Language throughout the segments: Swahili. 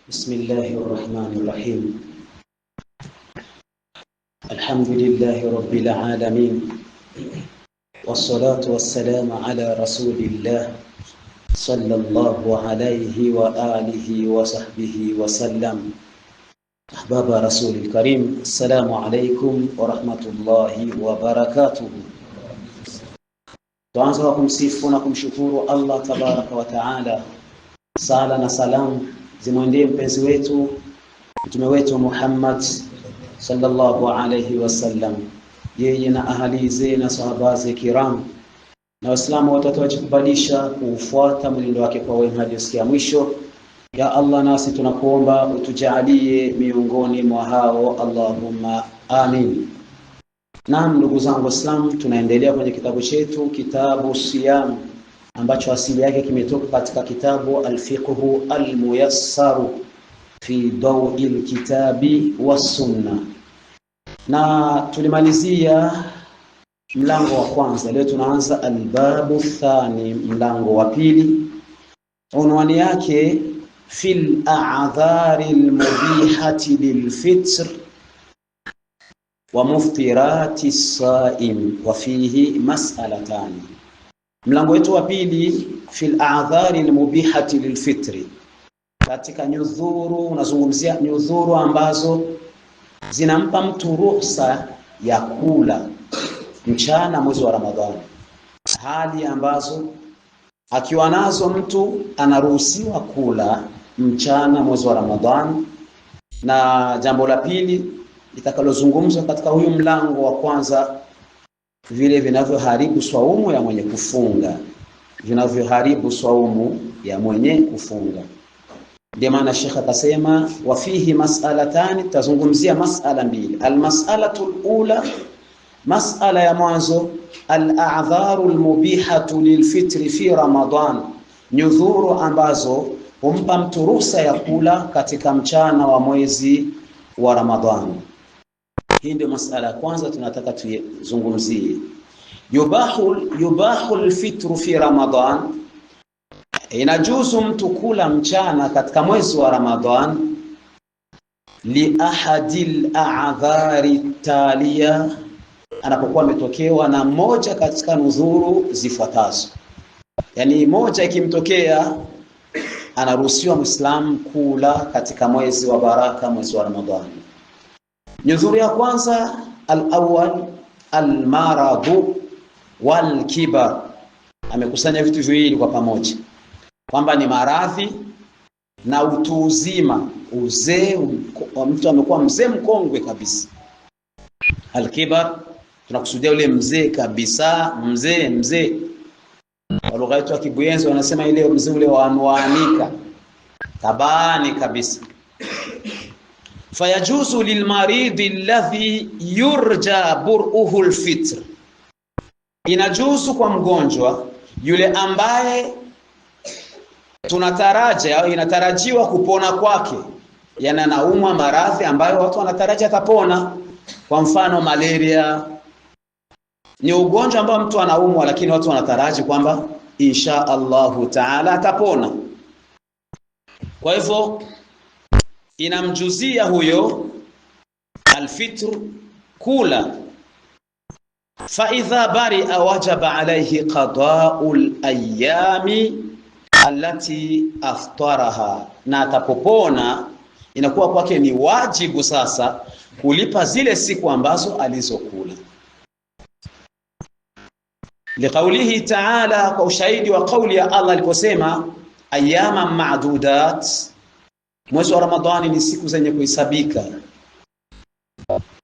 بسم الله الرحمن الرحيم. الحمد لله رب العالمين، والصلاة والسلام على رسول الله صلى الله عليه وآله وصحبه وسلم. أحباب رسول الكريم، السلام عليكم ورحمة الله وبركاته. Tuanze kwa kumsifu na kumshukuru Allah tabaraka wa taala. Sala na salam zimwendee mpenzi wetu mtume wetu Muhammad sallallahu alayhi wasallam, yeye na ahali zake na sahaba zake kiram na waislamu wote watakubalisha kufuata mwenendo wake kwa wema hadi siku ya mwisho. Ya Allah, nasi tunakuomba utujalie miongoni mwa hao, Allahumma amin. Naam, ndugu zangu Waislamu, tunaendelea kwenye kitabu chetu Kitabu Siyam ambacho asili yake kimetoka katika kitabu Al-Fiqhu Al-Muyassaru fi Daw'il Kitabi was Sunna, na tulimalizia mlango wa kwanza. Leo tunaanza al-babu thani, mlango wa pili. Unwani yake fil a'dhari al-mubihati lil-fitr wa muftirati as-sa'im wa fihi mas'alatan. Mlango wetu wa pili fil a'dhari al-mubihati lil-fitri, katika nyudhuru. Unazungumzia nyudhuru ambazo zinampa mtu ruhusa ya kula mchana mwezi wa Ramadhani, hali ambazo akiwa nazo mtu anaruhusiwa kula mchana mwezi wa Ramadhani. Na jambo la pili litakalozungumzwa katika huyu mlango wa kwanza, vile vinavyoharibu swaumu ya mwenye kufunga, vinavyoharibu swaumu ya mwenye kufunga. Ndio maana Sheikh akasema wa fihi mas'alatani, tazungumzia mas'ala mbili. Al-mas'alatu al-ula, mas'ala ya mwanzo, al-a'dharu al-mubihatu lil-fitri fi Ramadan, nyudhuru ambazo humpa mtu ruhusa ya kula katika mchana wa mwezi wa Ramadhani. Hii ndio masala ya kwanza tunataka tuzungumzie. Yubahu al-fitru fi Ramadan, inajuzu mtu kula mchana katika mwezi wa Ramadhan li ahadil a'dhari taliya, anapokuwa ametokewa na moja katika nudhuru zifuatazo. Yani moja ikimtokea, anaruhusiwa Muislamu kula katika mwezi wa baraka, mwezi wa Ramadhani. Nudhuru ya kwanza, al-awwal al-maradu wal-kibar. Amekusanya vitu viwili kwa pamoja, kwamba ni maradhi na utu uzima, uzee. Mtu amekuwa mzee mkongwe kabisa. Al-kibar tunakusudia ule mzee kabisa, mzee. Kwa lugha yetu ya Kibuyenzi wanasema ile mzee ule wanuanika tabani kabisa. Fayajuzu lilmaridi alladhi yurja bur'uhu alfitr, inajuzu kwa mgonjwa yule ambaye tunataraja au inatarajiwa kupona kwake, yana naumwa maradhi ambayo watu wanatarajia atapona. Kwa mfano malaria ni ugonjwa ambao mtu anaumwa, lakini watu wanataraji kwamba insha Allahu taala atapona. Kwa hivyo inamjuzia huyo alfitr kula. Fa idha bari'a wajaba alayhi qada'ul ayami allati aftaraha, na atapopona inakuwa kwake ni wajibu sasa kulipa zile siku ambazo alizokula. Liqaulihi ta'ala, kwa ushahidi wa kauli ya Allah aliposema ayyama ma'dudat, mwezi wa Ramadhani ni siku zenye kuhesabika.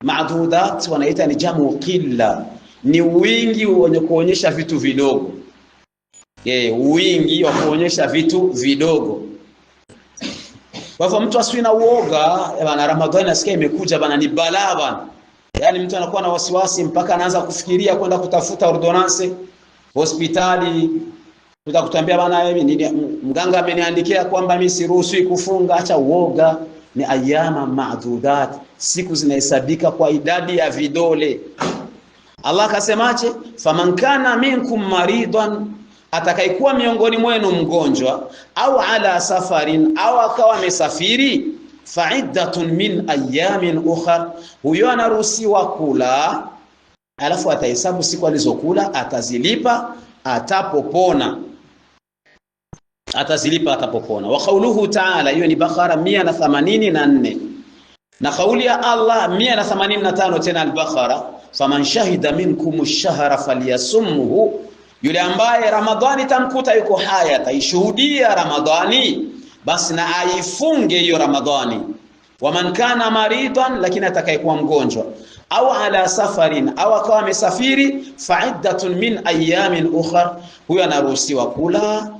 Ma'dudat wanaita ni jamu qilla, ni wingi wenye kuonyesha vitu vidogo. Wingi wa kuonyesha vitu vidogo. Kwa hivyo mtu asiwe na uoga bana, Ramadhani nasikia imekuja bana, ni balaa bana. Yani mtu anakuwa na wasiwasi mpaka anaanza kufikiria kwenda kutafuta ordonance hospitali. Tutakutambia bana, mganga ameniandikia kwamba mimi siruhusiwi kufunga. Acha uoga, ni ayama ma'dudat, siku zinahesabika kwa idadi ya vidole. Allah akasemaje? Faman kana minkum maridan atakayekuwa miongoni mwenu mgonjwa au ala safarin, au akawa amesafiri, fa'iddatun min ayamin ukhra, huyo anaruhusiwa kula, alafu atahesabu siku alizokula, atazilipa atapopona. Wa qawluhu ta'ala, hiyo ni Bakara 184, na kauli ya Allah 185 tena al-Bakara, faman shahida minkum ash-shahra falyasumhu, yule ambaye Ramadhani tamkuta yuko haya ataishuhudia Ramadhani, basi na aifunge hiyo Ramadhani. Waman kana maridan, lakini atakayekuwa mgonjwa, au ala safarin, au akawa amesafiri, fa'iddatun min ayamin ukhra, huyo anaruhusiwa kula,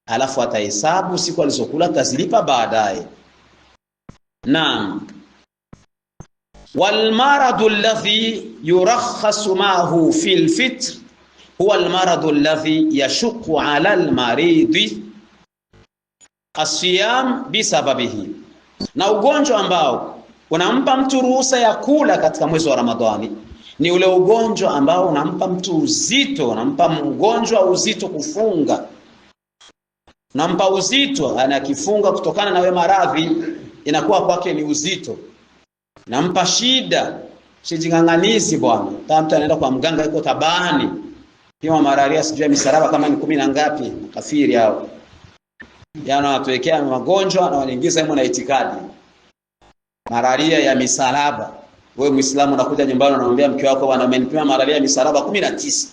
alafu atahesabu siku alizokula, atazilipa baadaye. Naam. Wal maradu alladhi yurakhasu ma'ahu fil fitr huwa al maradu alladhi yashqu ala al maridi as-siyam bisababihi, na ugonjwa ambao unampa mtu ruhusa ya kula katika mwezi wa Ramadhani ni ule ugonjwa ambao unampa mtu uzito, unampa mgonjwa uzito kufunga, unampa uzito, anakifunga kutokana na we maradhi inakuwa kwake ni uzito, nampa shida, shijinganganizi bwana. Mtu anaenda kwa mganga yuko tabani, pima malaria sijui misaraba kama ni 10 na ngapi, kafiri hao. Yana watuwekea magonjwa na wanaingiza hemo na itikadi. Malaria ya misalaba. Wewe Muislamu unakuja nyumbani unamwambia mke wako bwana amenipima malaria ya misalaba 19.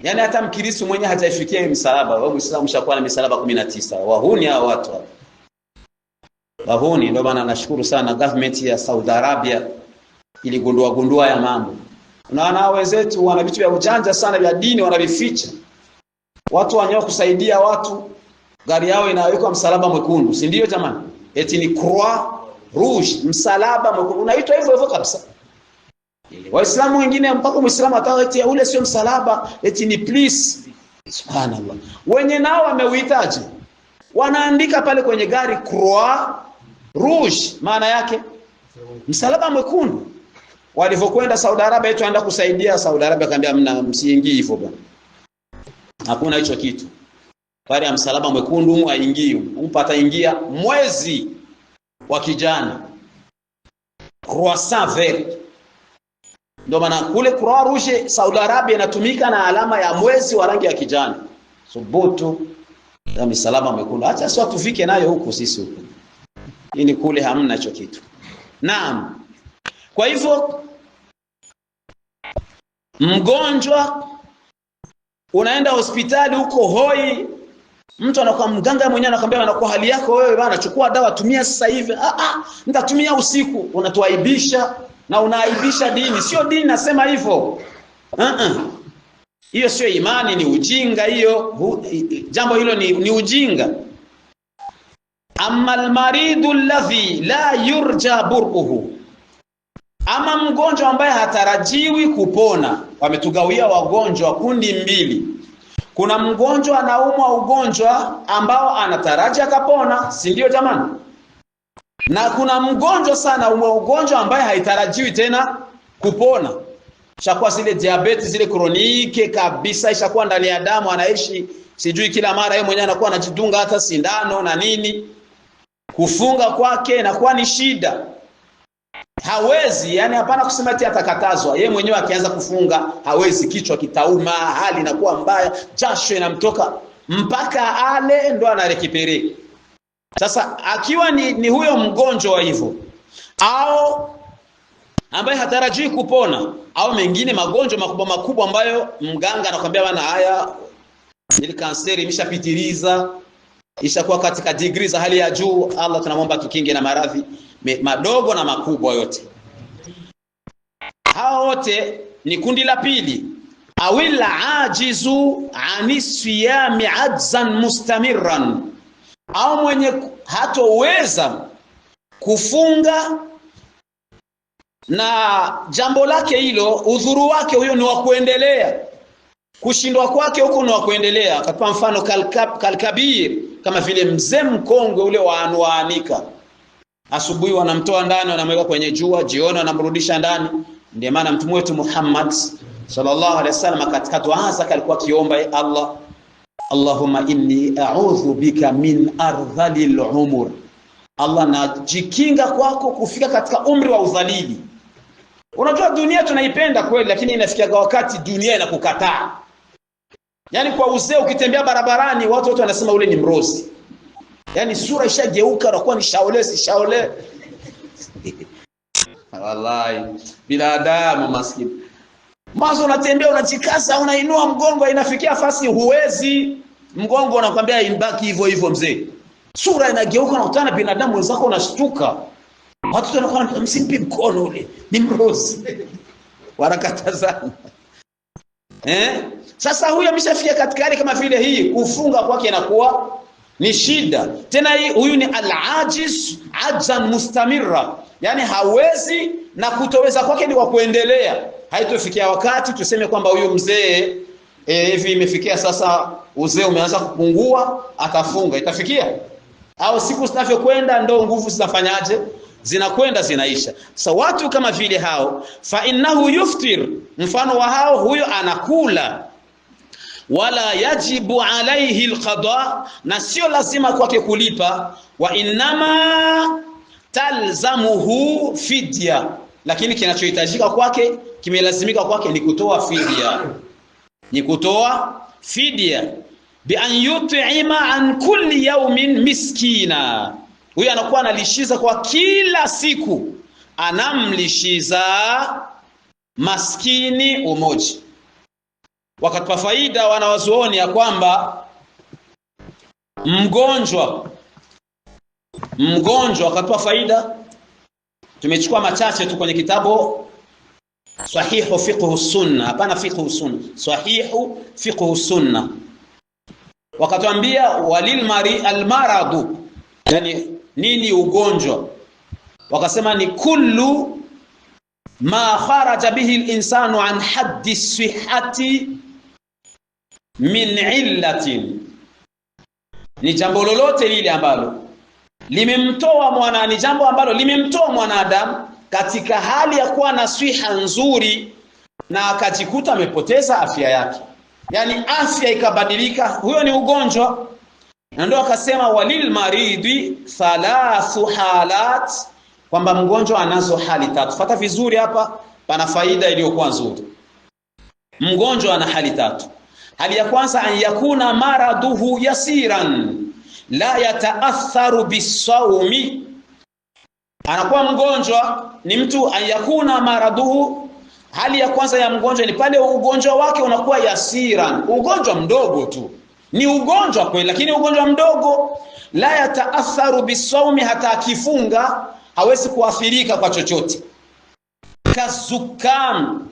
Yaani hata Mkristo mwenye hajaifikia hiyo misalaba, wewe Muislamu ushakuwa na misalaba 19. Wahuni hao watu. Wahuni. Ndio maana nashukuru sana government ya Saudi Arabia iligundua ya mambo. Unaona wenzetu wana vitu vya ujanja sana vya dini wanavificha. Watu wanyo kusaidia watu, gari yao inawekwa msalaba mwekundu, si ndio jamani? Eti ni Croix Rouge, msalaba mwekundu. Unaitwa hivyo hivyo kabisa. Waislamu wengine mpaka Muislamu atawa eti ule sio msalaba, eti ni please. Subhanallah. Wenye nao wameuitaje? Wanaandika pale kwenye gari Croix Rouge, maana yake msalaba mwekundu. Walivyokwenda Saudi Arabia eti waenda kusaidia Saudi Arabia, akaambia msiingii hivyo bwana. Hakuna hicho kitu. Pale ya msalaba mwekundu haingii, mpata ingia mwezi wa kijani, croissant vert. Ndio maana kule Croix Rouge Saudi Arabia inatumika na alama ya mwezi wa rangi ya kijani. Subutu ya msalaba mwekundu. Acha sio tufike nayo huko sisi huko. Ini kule hamna hicho kitu. Naam. Kwa hivyo mgonjwa unaenda hospitali huko hoi, mtu anakuwa mganga mwenyewe anakuambia anakuwa hali yako wewe bana, chukua dawa tumia sasa hivi. Nitatumia usiku. Unatuaibisha na unaaibisha dini. Sio dini nasema hivyo. Hiyo sio imani, ni ujinga hiyo. Jambo hilo ni ujinga. Amma almaridu alladhi la yurja bur'uhu, ama mgonjwa ambaye hatarajiwi kupona. Wametugawia wagonjwa kundi mbili. Kuna mgonjwa anaumwa ugonjwa ambao anataraji akapona, si ndio jamani? Na kuna mgonjwa sana ugonjwa ambaye haitarajiwi tena kupona. Ishakuwa zile diabetes zile kronike kabisa, ishakuwa ndani ya damu, anaishi sijui kila mara yeye mwenyewe anakuwa anajidunga hata sindano na nini. Kufunga kwake inakuwa ni shida. Hawezi, yani hapana kusema ati atakatazwa. Yeye mwenyewe akianza kufunga hawezi, kichwa kitauma, hali inakuwa mbaya, jasho inamtoka, mpaka ale ndo anarekipere. Sasa akiwa ni huyo mgonjwa wa hivyo, au ambaye hatarajii kupona, au mengine magonjwa makubwa ambayo mganga anakuambia bana, haya ile kanseri imeshapitiliza, ishakuwa katika degree za hali ya juu, Allah tunamwomba tukinge na maradhi madogo na makubwa yote. Hao wote ni kundi la pili. Awil ajizu anisiyami ajzan mustamirran, au mwenye hatoweza kufunga na jambo lake hilo, udhuru wake huyo ni wa kuendelea, kushindwa kwake huko ni wa kuendelea. Kwa mfano kalkabir, kama vile mzee mkongwe ule waanika, asubuhi wanamtoa ndani wanamweka kwenye jua, jioni wanamrudisha ndani. Ndiyo maana mtume wetu Muhammad sallallahu alaihi wasallam katika dua zake alikuwa akiomba, Allah Allahumma inni a'udhu bika min ardhalil umur, Allah najikinga kwako kufika katika umri wa udhalili. Unajua dunia tunaipenda kweli, lakini inafikia wakati dunia inakukataa. Yani kwa uzee ukitembea barabarani watu wote wanasema ule ni mrozi. Yani sura ishageuka na kuwa ni shaole si shaole. Wallahi binadamu maskini. Mwanzo unatembea unajikaza, unainua mgongo, inafikia fasi huwezi. Mgongo unakwambia inabaki hivyo hivyo mzee. Sura inageuka na utana binadamu wenzako unashtuka. Watu wanakuwa msimpi mkono ule, ni mrozi. Warakatazana. Sasa huyu ameshafikia katika hali kama vile hii, kufunga kwake inakuwa ni shida. Tena huyu ni al-ajiz ajzan mustamirra. Yani hawezi na kutoweza kwake ni kwa kuendelea. Haitofikia wakati tuseme kwamba huyu mzee hivi imefikia sasa uzee umeanza kupungua atafunga, itafikia? Au siku zinavyokwenda ndo nguvu zinafanyaje? Zinakwenda zinaisha. Sasa watu kama vile hao, fa innahu yuftir, mfano wa hao, huyo anakula, wala yajibu alayhi alqada, na sio lazima kwake kulipa, wa inma talzamuhu fidya, lakini kinachohitajika kwake, kimelazimika kwake ni kutoa fidya. Ni kutoa fidya bi an yut'ima an kulli yawmin miskina. Huyu anakuwa analishiza kwa kila siku, anamlishiza maskini umoja. Wakati wa faida wanawazuoni ya kwamba mgonjwa wakati wa faida, tumechukua machache tu kwenye kitabu Sahihu Fiqh Sunna, hapana Fiqh Sunna, Sahihu Fiqh Sunna. Wakatuambia walil almaradu, yani nini ugonjwa? Wakasema ni kullu ma kharaja bihi al-insanu an haddi sihhati min illatin, ni jambo lolote lile ambalo limemtoa ni jambo ambalo limemtoa mwanadamu katika hali ya kuwa na siha nzuri na akajikuta amepoteza afya yake, yani afya ikabadilika, huyo ni ugonjwa. Na ndio akasema walil maridi thalathu halat, kwamba mgonjwa anazo hali tatu. Fuata vizuri hapa, pana faida iliyokuwa nzuri. Mgonjwa ana hali tatu. Hali ya kwanza, an yakuna maraduhu yasiran la yataatharu bisawmi. Anakuwa mgonjwa ni mtu, an yakuna maraduhu, hali ya kwanza ya mgonjwa ni pale ugonjwa wake unakuwa yasiran, ugonjwa mdogo tu. Ni ugonjwa kweli, lakini ugonjwa mdogo. La yataatharu bisawmi, hata akifunga hawezi kuathirika kwa chochote. Kazukam,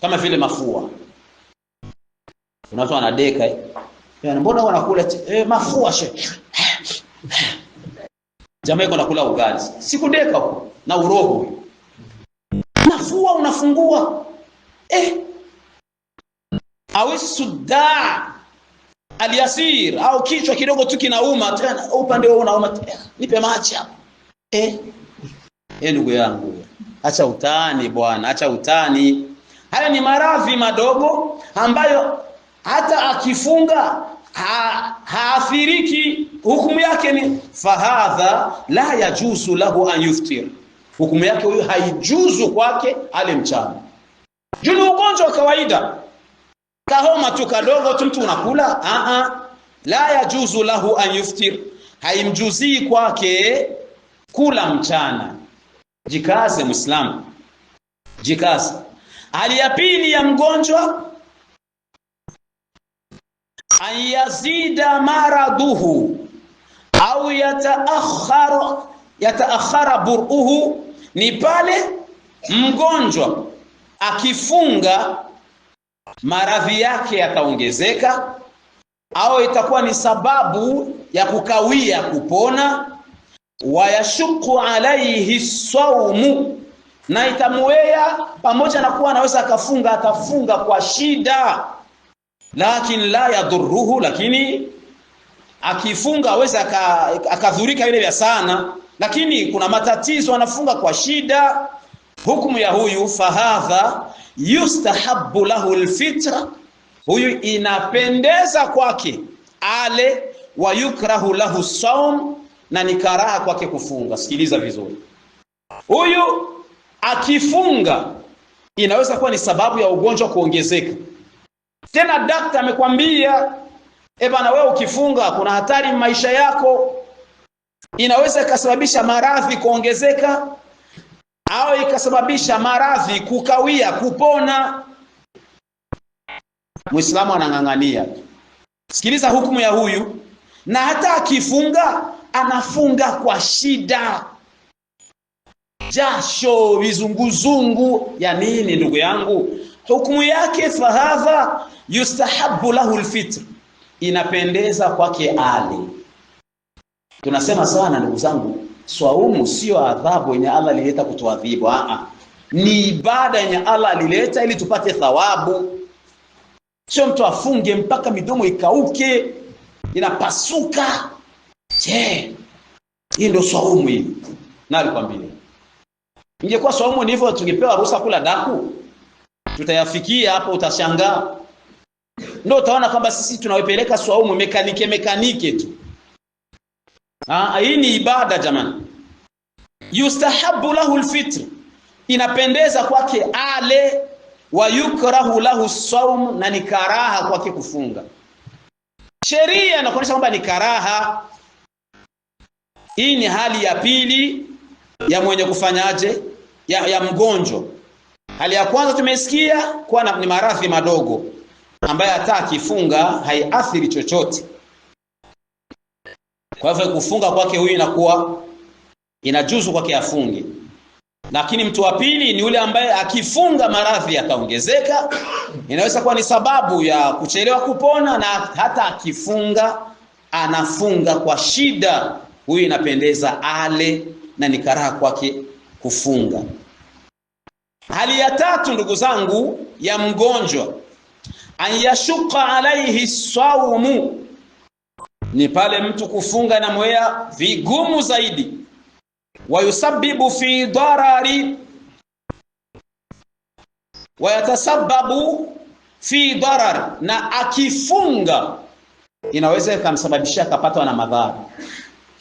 kama vile mafua. Kuna watu wanadeka, yani mbona wanakula mafua she? Jamaa yako anakula ugali. Sikudeka huko na uroho. Mafua unafungua. Hawezi sudaa aliyasir, au kichwa kidogo tu kinauma, tena upande wao unauma, nipe maji hapo. Ndugu yangu, acha utani bwana, acha utani. Haya ni maradhi madogo ambayo hata akifunga haathiriki. Hukumu yake ni fahadha la yajuzu lahu an yuftir, hukumu yake huyo haijuzu kwake ale mchana. Juni ugonjwa wa kawaida, kahoma tu kadogo tu mtu unakula, la yajuzu lahu an yuftir, haimjuzii kwake kula mchana. Jikaze Muislamu, jikaze. Hali ya pili ya mgonjwa, an yazida maraduhu au yataakhara bur'uhu, ni pale mgonjwa akifunga maradhi yake yataongezeka, au itakuwa ni sababu ya kukawia kupona. Wayashuku alaihi sawmu, na itamwea pamoja na kuwa anaweza akafunga, atafunga kwa shida, lakini la yadhurruhu, lakini akifunga aweza akadhurika ile vya sana, lakini kuna matatizo, anafunga kwa shida. Hukumu ya huyu fahadha yustahabbu lahu alfitra, huyu inapendeza kwake ale, wa yukrahu lahu saum, na ni karaha kwake kufunga. Sikiliza vizuri, huyu akifunga inaweza kuwa ni sababu ya ugonjwa kuongezeka. Tena daktari amekwambia bana, wewe ukifunga kuna hatari maisha yako, inaweza ikasababisha maradhi kuongezeka au ikasababisha maradhi kukawia kupona. Muislamu anang'ang'ania. Sikiliza hukumu ya huyu, na hata akifunga anafunga kwa shida, jasho, vizunguzungu ya nini ndugu yangu? Hukumu yake fahadha yustahabu lahu alfitr, inapendeza kwake ale. Tunasema sana ndugu zangu, swaumu sio adhabu yenye Allah alileta kutuadhibu, ni ibada yenye Allah alileta ili tupate thawabu. Sio mtu afunge mpaka midomo ikauke inapasuka. Je, hii ndio swaumu hii? Na alikwambia ingekuwa swaumu ni hivyo, tungepewa ruhusa kula daku, tutayafikia hapo. Utashangaa, ndio utaona kwamba sisi tunawepeleka swaumu mekanike tu. Hii ni ibada jamani. Yustahabu lahu alfitr, inapendeza kwake ale, wa yukrahu lahu saum, na ni karaha kwake kufunga. Sheria inakuonyesha kwamba ni karaha. Hii ni hali ya pili ya mwenye kufanyaje, ya mgonjwa. Hali ya kwanza tumesikia kwa ni maradhi madogo ambaye hata akifunga haiathiri chochote. Kwa hivyo kufunga kwake huyu inakuwa inajuzu kwake afunge. Lakini mtu wa pili ni yule ambaye akifunga maradhi yataongezeka, inaweza kuwa ni sababu ya kuchelewa kupona, na hata akifunga anafunga kwa shida, huyu inapendeza ale, na ni karaha kwake kufunga. Hali ya tatu ndugu zangu ya mgonjwa, an yashuqa alaihi saumu, ni pale mtu kufunga na mwea vigumu zaidi, wayusabbibu fi darari, wayatasababu fi darar, na akifunga inaweza ikamsababishia akapatwa na madhara.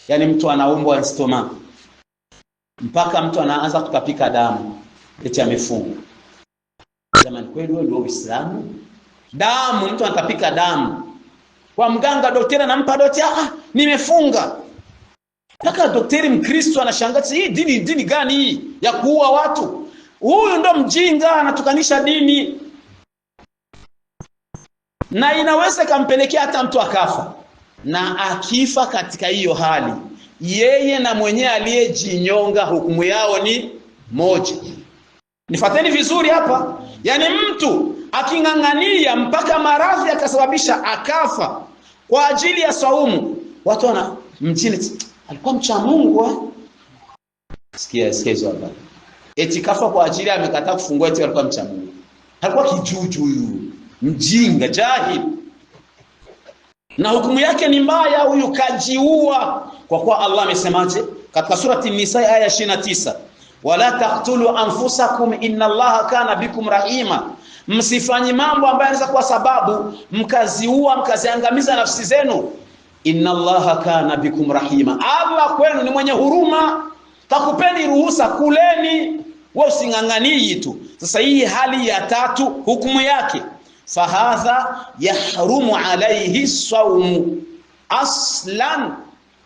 Yani mtu anaumwa stomach mpaka mtu anaanza kutapika damu eti amefunga. Jamani, kweli wewe ndio Uislamu? Damu, mtu anatapika damu kwa mganga, daktari anampa dozi, nimefunga. Mpaka daktari Mkristo anashangaa, hii dini gani hii ya kuua watu? Huyu ndo mjinga, anatukanisha dini, na inaweza kampelekea hata mtu akafa. Na akifa katika hiyo hali, yeye na mwenye aliyejinyonga hukumu yao ni moja. Nifateni vizuri hapa. Yani mtu aking'ang'ania mpaka maradhi akasababisha akafa kwa ajili ya saumu, watu wana mjini, alikuwa mcha Mungu. Sikia hizo habari. Eti kafa kwa ajili amekataa kufungua, eti alikuwa mcha Mungu. Alikuwa kijuju huyu, mjinga, jahil. Na hukumu yake ni mbaya, huyu kajiua. Kwa kuwa Allah amesemaje katika surati Nisa aya 29, wala taqtulu anfusakum inna Allaha kana bikum rahima, msifanyi mambo ambayo yanaweza kuwa sababu mkaziua mkaziangamiza nafsi zenu. Inna Allaha kana bikum rahima, Allah kwenu ni mwenye huruma, takupeni ruhusa, kuleni, wewe using'ang'anii tu. Sasa hii hali ya tatu hukumu yake, fahadha yahrumu alayhi sawmu aslan,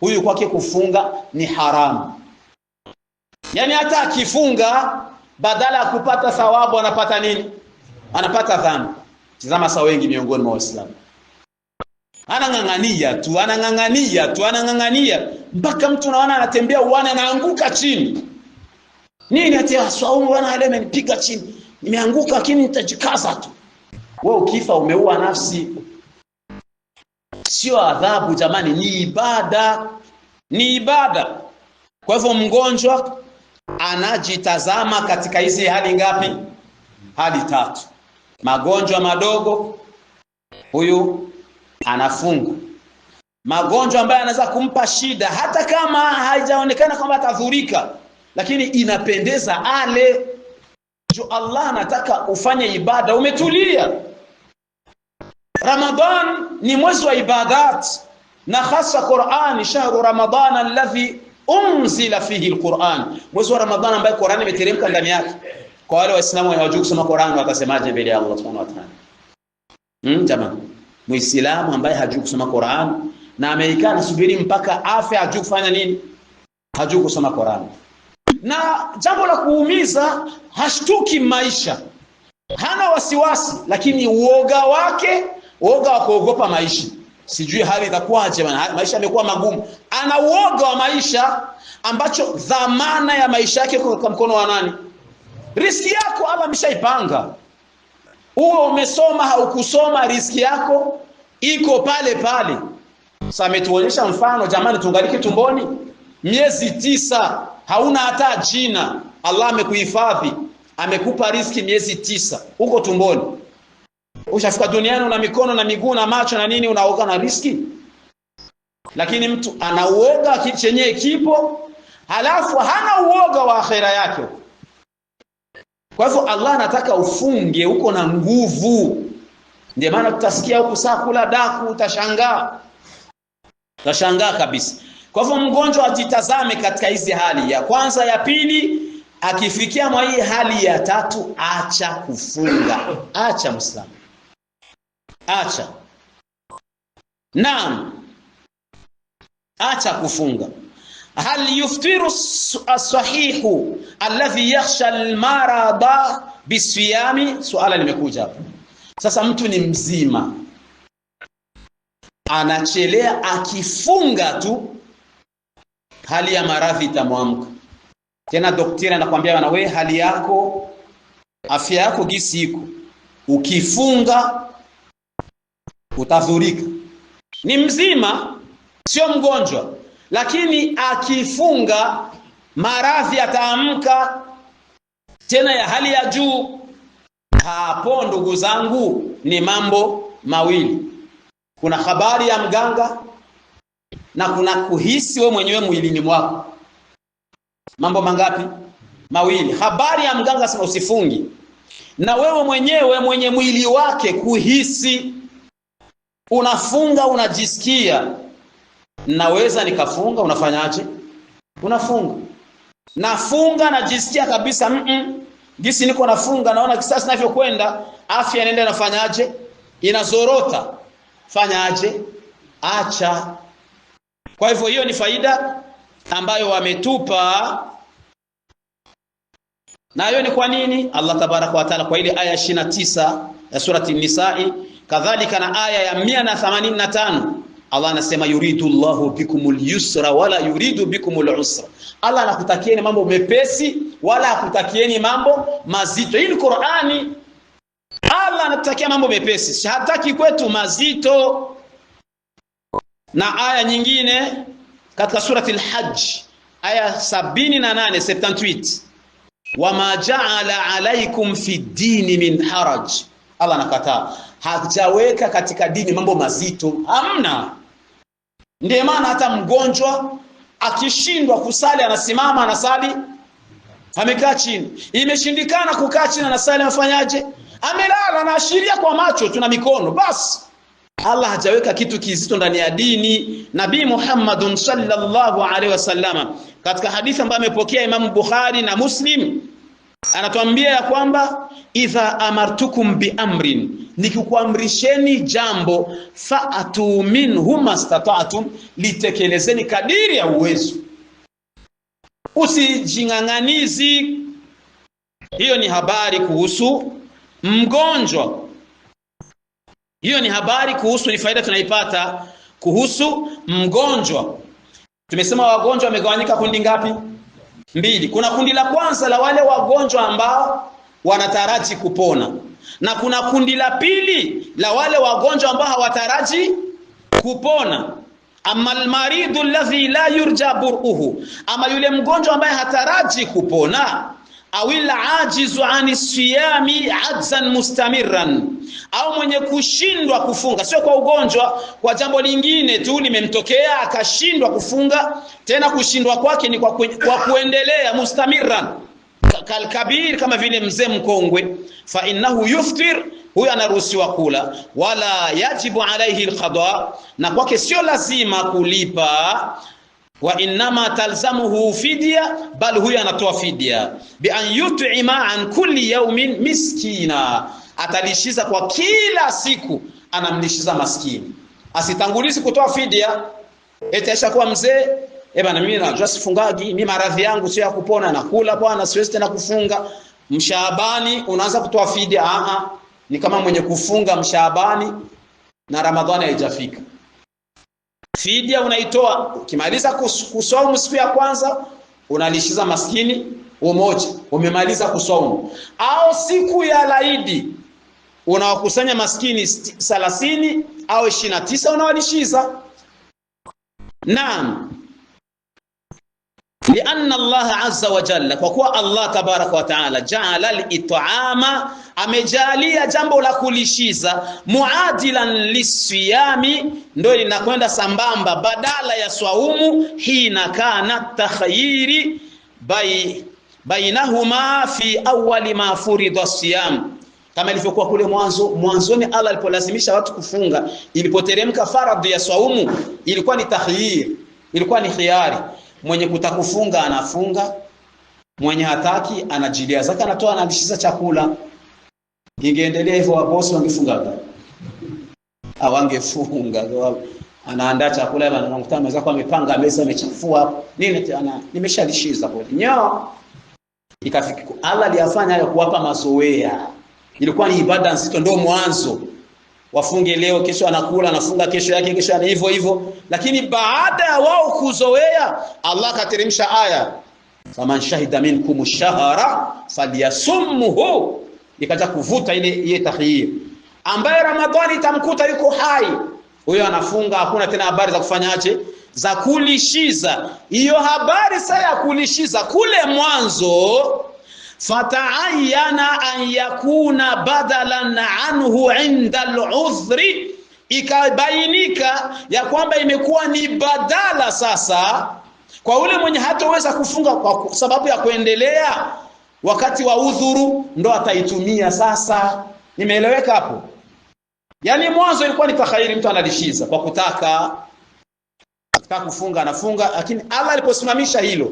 huyu kwake kufunga ni haramu. Yani hata akifunga badala ya kupata thawabu anapata nini? Anapata dhambi. Tazama sawa wengi miongoni mwa Waislamu, anang'ang'ania mpaka mtu naona anatembea uani anaanguka chini. Nini ati swaumu bwana, ile imenipiga chini, nimeanguka lakini nitajikaza tu. Wewe ukifa umeua nafsi, sio adhabu jamani, ni ibada. Kwa hivyo mgonjwa anajitazama katika hizi hali ngapi? Hali tatu. Magonjwa madogo, huyu anafunga. Magonjwa ambayo anaweza kumpa shida hata kama haijaonekana kwamba atadhurika, lakini inapendeza ale. Allah anataka ufanye ibada umetulia. Ramadhan ni mwezi wa ibadat, na hasa Qur'an, shahru Ramadhan alladhi unzila fihi alquran, mwezi wa Ramadhan ambaye Qur'an imeteremka ndani yake. Kwa wale waislamu hawajui kusoma Qur'an watasemaje mbele ya Allah subhanahu wa ta'ala? Jamani, muislamu ambaye hajui kusoma Qur'an na amekaa nasubiri mpaka afe hajui kufanya nini? Hajui kusoma Qur'an. Na jambo la kuumiza, hashtuki maisha, hana wasiwasi, lakini uoga wake, uoga wa kuogopa maisha. Sijui hali itakuwaje bwana, maisha yamekuwa magumu. Ana uoga wa maisha ambacho dhamana ya maisha yake kwa mkono wa nani? Riski yako Allah ameshaipanga. Uwe umesoma haukusoma, riski yako iko pale pale. Sasa ametuonyesha mfano, jamani, tungaliki tumboni miezi 9, hauna hata jina. Allah amekuhifadhi, amekupa riski miezi 9 uko tumboni. Ushafika duniani una mikono na miguu na macho na nini, unaoga na riski. Lakini mtu anauoga chenye kipo, halafu hana uoga wa akhera yake. Kwa hivyo Allah anataka ufunge uko na nguvu. Ndio maana tutasikia huko saa kula daku, utashangaa. Utashangaa kabisa. Kwa hivyo mgonjwa ajitazame katika hizi hali ya kwanza, ya pili, akifikia mwa hii hali ya tatu, acha kufunga. Acha Muislamu. Acha. Naam. Acha kufunga. Hal yuftiru as-sahihu alladhi yakhsha al-marada bisiyami? Swala limekuja hapa. Sasa mtu ni mzima, anachelea, akifunga tu hali ya maradhi itamwamka. Tena daktari anakuambia bwana, wewe hali yako, afya yako gisi iko, ukifunga utadhurika. Ni mzima, sio mgonjwa, lakini akifunga maradhi ataamka, tena ya hali ya juu. Hapo ndugu zangu ni mambo mawili. Kuna habari ya mganga na kuna kuhisi wewe mwenyewe mwilini mwako. Mambo mangapi? Mawili. Habari ya mganga sema usifungi, na wewe mwenyewe mwenye mwili wake kuhisi. Unafunga, unajisikia naweza nikafunga, unafanyaje? Unafunga. Nafunga najisikia kabisa gisi niko nafunga, naona kisasi ninavyokwenda afya inaenda, nafanyaje? Inazorota. Fanyaje? Acha. Kwa hivyo hiyo ni faida ambayo wametupa. Na hiyo ni kwa nini? Allah tabaraka wa taala kwa ile aya 29 ya surati Nisa'i, kadhalika na aya ya 185, Allah anasema yuridu Allahu bikumul yusra wala yuridu bikumul usra. Allah anakutakieni mambo mepesi wala hakutakieni mambo mazito. Hii ni Qur'ani. Allah anatutakia mambo mepesi, hataki kwetu mazito. Na aya nyingine katika surati al-Hajj aya 78 78, wama ja'ala alaykum fi dini min haraj. Allah anakataa, hajaweka katika dini mambo mazito, hamna. Ndiyo maana hata mgonjwa akishindwa kusali anasimama anasali, amekaa chini. Imeshindikana kukaa chini anasali, afanyaje? Amelala, anaashiria kwa macho tuna mikono basi. Allah hajaweka kitu kizito ndani ya dini. Nabii Muhammadun sallallahu alaihi wasallam katika hadithi ambayo amepokea Imam Bukhari na Muslim anatuambia ya kwamba idha amartukum bi amrin, nikikuamrisheni jambo, fa'atu minhu mastata'tum, litekelezeni kadiri ya uwezo, usijing'ang'anizi. Hiyo ni habari kuhusu mgonjwa. Hiyo ni habari kuhusu, ni faida tunaipata kuhusu mgonjwa. Tumesema wagonjwa wamegawanyika kundi ngapi? 2. Kuna kundi la kwanza la wale wagonjwa ambao wanataraji kupona, na kuna kundi la pili la wale wagonjwa ambao hawataraji kupona. Amma almaridu alladhi la yurja bur'uhu, ama yule mgonjwa ambaye hataraji kupona, awil ajizu ani siyami ajzan mustamirran, au mwenye kushindwa kufunga, sio kwa ugonjwa, kwa jambo lingine tu limemtokea akashindwa kufunga, tena kushindwa kwake ni kwa kuendelea, mustamirran, kalkabir, kama vile mzee mkongwe, fa innahu yuftir, huyo anaruhusiwa kula, wala yajibu alayhi alqada, na kwake sio lazima kulipa, wa inma talzamuhu fidya, bal huyo anatoa fidya, bi an yut'ima an kulli yawmin miskina, atalishiza kwa kila siku, anamlishiza maskini. Asitangulizi kutoa fidya eti ashakuwa mzee, bana mimi najua sifungagi, mimi maradhi yangu sio ya kupona, nakula bwana, siwezi tena kufunga. Mshaabani unaanza kutoa fidya. Ni kama mwenye kufunga Mshaabani na Ramadhani haijafika. Fidya unaitoa ukimaliza kusaumu siku ya kwanza, unalishiza maskini umoja, umemaliza kusaumu. Au siku ya laidi unawakusanya maskini 30 au 29 unawalishiza. Naam, lianna Allah azza wa jalla, kwa kuwa Allah tabaraka wa taala jaala al-it'ama, amejalia jambo la kulishiza muadilan lisiyami, ndio linakwenda sambamba badala ya swaumu, hina kana takhayyiri bainahuma fi awwali ma furida siyam, kama ilivyokuwa kule mwanzoni Allah alipolazimisha watu kufunga. Ilipoteremka faradhi ya swaumu ilikuwa ni takhyir, ilikuwa ni khiari. Mwenye kutakufunga anafunga, mwenye hataki anajilia zaka, anatoa, analishiza chakula. Ingeendelea hivyo wabosi wangefunga, hawangefunga. Anaandaa chakula, anamkuta mzako amepanga meza, amechafua nini, nimeshalishiza kweli nyo. Ikafika Allah aliyafanya hayo kuwapa mazoea. Ilikuwa ni ibada nzito, ndio mwanzo. Wafunge leo, kesho anakula, anafunga kesho yake, kesho ana hivyo hivyo. Lakini baada ya wao kuzoea, Allah kateremsha aya, faman shahida minkum ash-shahra falyasumhu, ikaja kuvuta ile takhyir. Ambaye Ramadhani itamkuta yuko hai, huyo anafunga, hakuna tena habari za kufanyaje, za kulishiza. Hiyo habari sasa ya kulishiza kule mwanzo, fata'ayyana an yakuna badalan anhu inda al-udhri, ikabainika ya kwamba imekuwa ni badala sasa kwa ule mwenye hataweza kufunga kwa sababu ya kuendelea wakati wa udhuru, ndo ataitumia sasa. Nimeeleweka hapo? Yani mwanzo ilikuwa ni takhairi, mtu analishiza kwa kutaka kufunga anafunga, lakini Allah aliposimamisha hilo,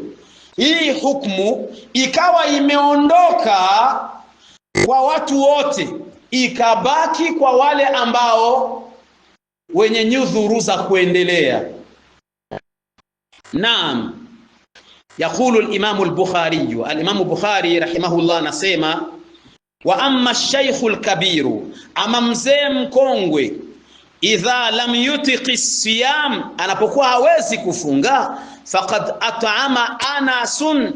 hii hukumu ikawa imeondoka kwa watu wote, ikabaki kwa wale ambao wenye nyudhuru za kuendelea. Naam, yakulu al-Imam al-Bukhari, al-Imam Bukhari rahimahullah anasema, wa amma ash-shaykh al-kabir, ama mzee mkongwe, idha lam yutiqi siyam, anapokuwa hawezi kufunga, faqad at'ama Anasun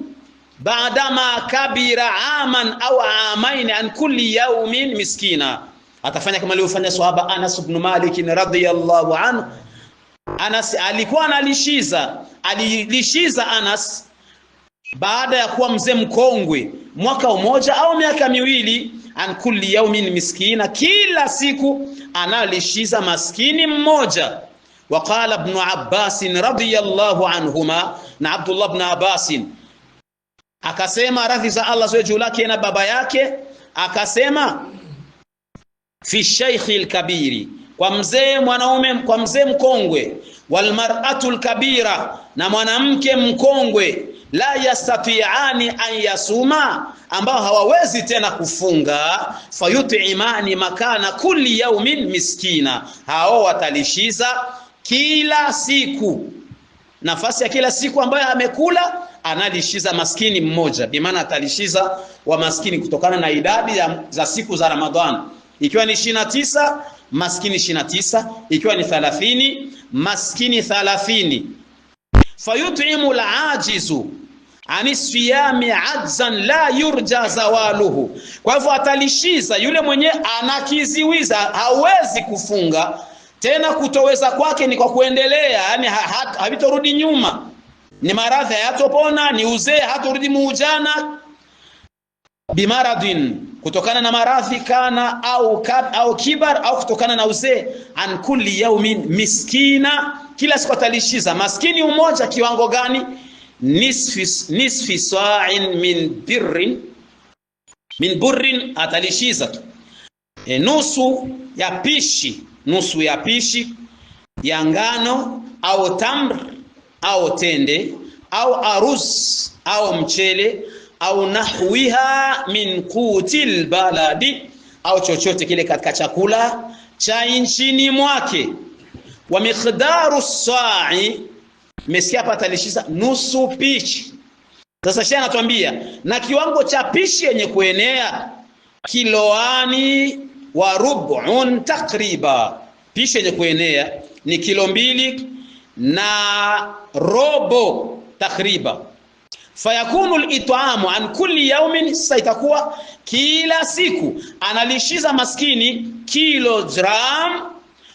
ba'dama kabira aman au amain an kulli yawmin miskina, atafanya kama alivyofanya sahaba Anas ibn Malik radhiyallahu anhu. Anas alikuwa alilishiza Anas baada ya kuwa mzee mkongwe, mwaka mmoja au miaka miwili, an kulli yawmin miskina, kila siku analishiza maskini mmoja. Waqala ibn Abbas radhiyallahu anhuma, na Abdullah ibn Abbas akasema, radhi za Allah ziwe juu lake na baba yake, akasema, fi shaykh al-kabiri, kwa mzee mwanaume, kwa mzee mkongwe, wal mar'atu al-kabira, na mwanamke mkongwe, la yastati'ani an yasuma, ambao hawawezi tena kufunga, fayut'imani makana kulli yawmin miskina, hao watalishiza kila siku, nafasi ya kila siku ambayo amekula analishiza maskini mmoja. Bimaana atalishiza wa maskini kutokana na idadi za siku za Ramadhani. Ikiwa ni 29, maskini 29. Ikiwa ni 30, maskini 30. Fayut'imu al-ajizu ani siyami ajzan la yurja zawaluhu, kwa hivyo atalishiza yule mwenye anakiziwiza, hawezi kufunga tena. Kutoweza kwake ni kwa kuendelea, yani havitorudi nyuma, ni maradhi hayatopona, ni uzee hatorudi muujana, bimaradin, kutokana na maradhi kana au kibar, au kutokana na uzee, an kulli yawmin miskina, kila siku atalishiza maskini umoja. Kiwango gani? nisfi sa'in min burrin, atalishiza nusu ya pishi ya ngano au tamr au tende au aruz au mchele au nahwiha min qutil baladi, au chochote kile katika chakula cha nchini mwake. Wa miqdaru sa'i, mesikia hapa atalishiza nusu pishi. Sasa shehe anatuambia na kiwango cha pishi yenye kuenea kiloani wa rub'un takriba, pishi yenye kuenea ni kilo 2 na robo takriba. Fayakunu al-it'amu an kulli yawmin, sasa itakuwa kila siku analishiza maskini kilogram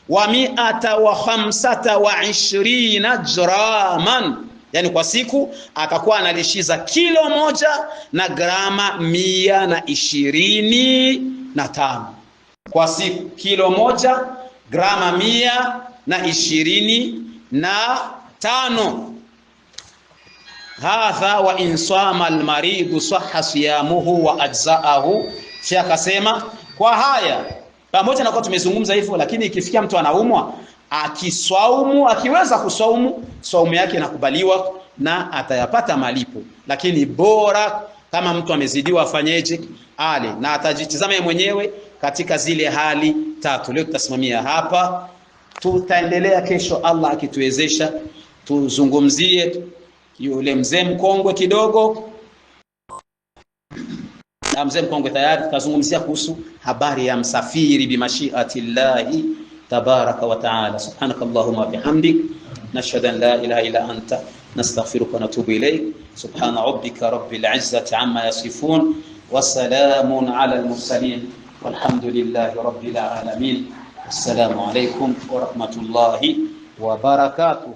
wa 125 graman, yani kwa siku atakuwa analishiza kilo 1 na grama 125 kwa siku. Kilo 1 grama 125. Hadha wa insama almaridu sahha siyamuhu wa ajzaahu. Sheikh akasema kwa haya, pamoja na kwa tumezungumza hivyo, lakini ikifikia mtu anaumwa akiswaumu, akiweza kuswaumu, swaumu yake inakubaliwa na atayapata malipo. Lakini bora kama mtu amezidiwa afanyeje? Ale na atajitizama mwenyewe katika zile hali 3. Leo tutasimamia hapa, tutaendelea kesho Allah akituwezesha tuzungumzie yule mzee mkongwe kidogo. Na mzee mkongwe tayari tutazungumzia kuhusu habari ya msafiri bimashiatillahi tabaraka wa taala. Subhanakallahumma bihamdik, nashhadu an la ilaha illa anta, nastaghfiruka wa natubu ilayk. Subhana rabbika rabbil izzati amma yasifun wa salamun ala al-mursalin walhamdulillahi rabbil alamin. Assalamu alaykum wa rahmatullahi wa barakatuh.